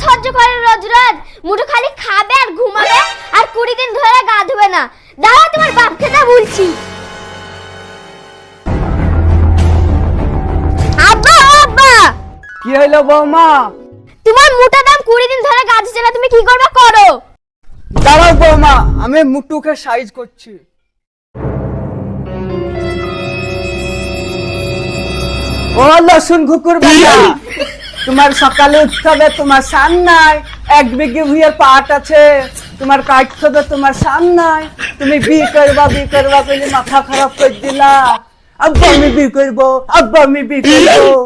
সহ্য করে রোজ রোজ? মুঠো খালি খাবে আর ঘুমাবে আর 20 দিন ধরে গা ধুবে না। দাঁড়াও তোমার বাপকে যা বলছি। আব্বা আব্বা, কি হইলো বৌমা? তোমার মোটা দাম 20 দিন ধরে গা ধুচ্ছে না, তুমি কি করবে করো। দাঁড়াও বৌমা, আমি মুটুকে সাইজ করছি। ও লসুন ঘুকুর বাবা, তোমার সকালে উঠতে হবে, তোমার সান নাই। 1 বিঘে ভুঁইয়ের পাট আছে, তোমার কাটতে হবে, তোমার সান নাই। তুমি বি করবা বলে মাথা খারাপ করে দিলা। আব্বা আমি বি করবো, আব্বা আমি বি করবো।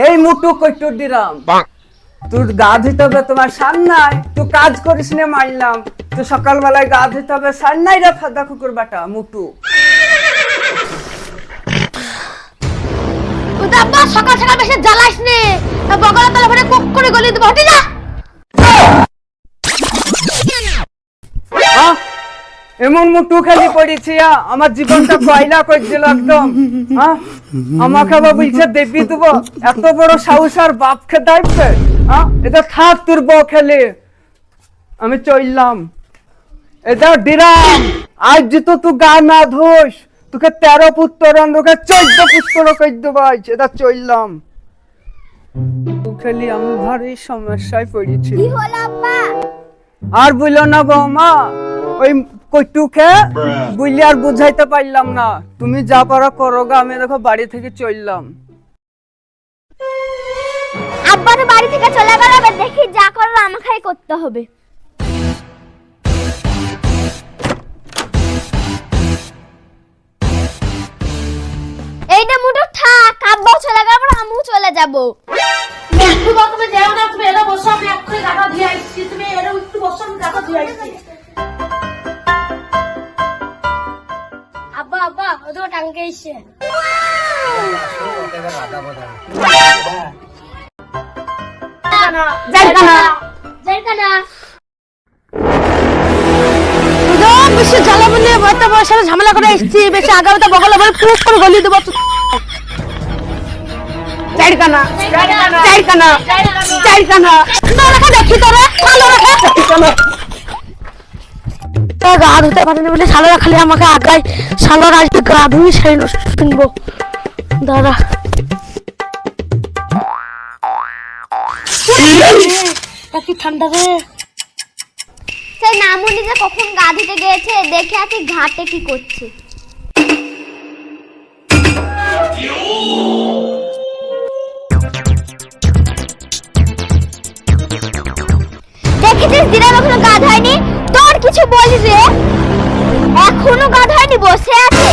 এই মুটু কইটু দিলাম, তোর গা ধুতে হবে, তোমার সান নাই। তুই কাজ করিস নে মারলাম, তুই সকালবেলায় গা ধুতে হবে, সান নাই রে ফাদা কুকুর বাটা মুটু। আব্বা সকাল সকাল বেশি জ্বালাইস নে, বগলের তলে ফেলে কুক করে গলি দেব। হটি যা। এমন মুটু খালি পড়েছি, আমার জীবনটা কয়লা করে দিল একদম। আমাকে আবার বলছে দেবী দেব, এত বড় সাহসার বাপকে দেখবে। এটা থাক তোর বউ খেলে, আমি চললাম। এটা ডিরাম, আজ যেত তুই গা না ধোস, তোকে 13 পুত্র 14 পুত্র কই দেবো। এটা চললাম। খালি আমি ভারী সমস্যায় পড়েছি। কি হলো আব্বা? আর বললো না বৌমা, ওই কইটুকে বুঝলি আর বুঝাইতে পারলাম না। তুমি যা পারো করো গা, আমি দেখো বাড়ি থেকে চললাম। আব্বা তো বাড়ি থেকে চলে গেল, এবার দেখি যা করার আমাকেই করতে হবে। এইটা মুঠো থাক, আব্বাও চলে গেল, আবার আমিও চলে যাব। একটু তুমি যাও না, তুমি এলো বসো, আমি এক্ষুনি গাটা ধুয়ে আসছি। তুমি এলো একটু বসো, আমি গাটা ধুয়ে আসছি। আব্বা আব্বা, ও তো টাঙ্গে এসছে। বেশি জ্বালাবো নিয়ে সাথে ঝামেলা করে এসছি, বেশি আগামীতে বগলে বলে পুরুষ করে গলি দেবো। দেখি তোরা গা ধুতে পারেনি বলে শালারা খালি আমাকে আগায়। শালারা আজকে গা ধুই শুনবো। দাঁড়া, কি ঠান্ডা রে। সেই নামুনি যে কখন গা ধুতে গিয়েছে, দেখে আছি ঘাটে কি করছে। দেখেছিস দিনের এখনো গা ধোয়নি, তোর কিছু বলি রে? এখনো গা ধোয়নি, বসে আছে।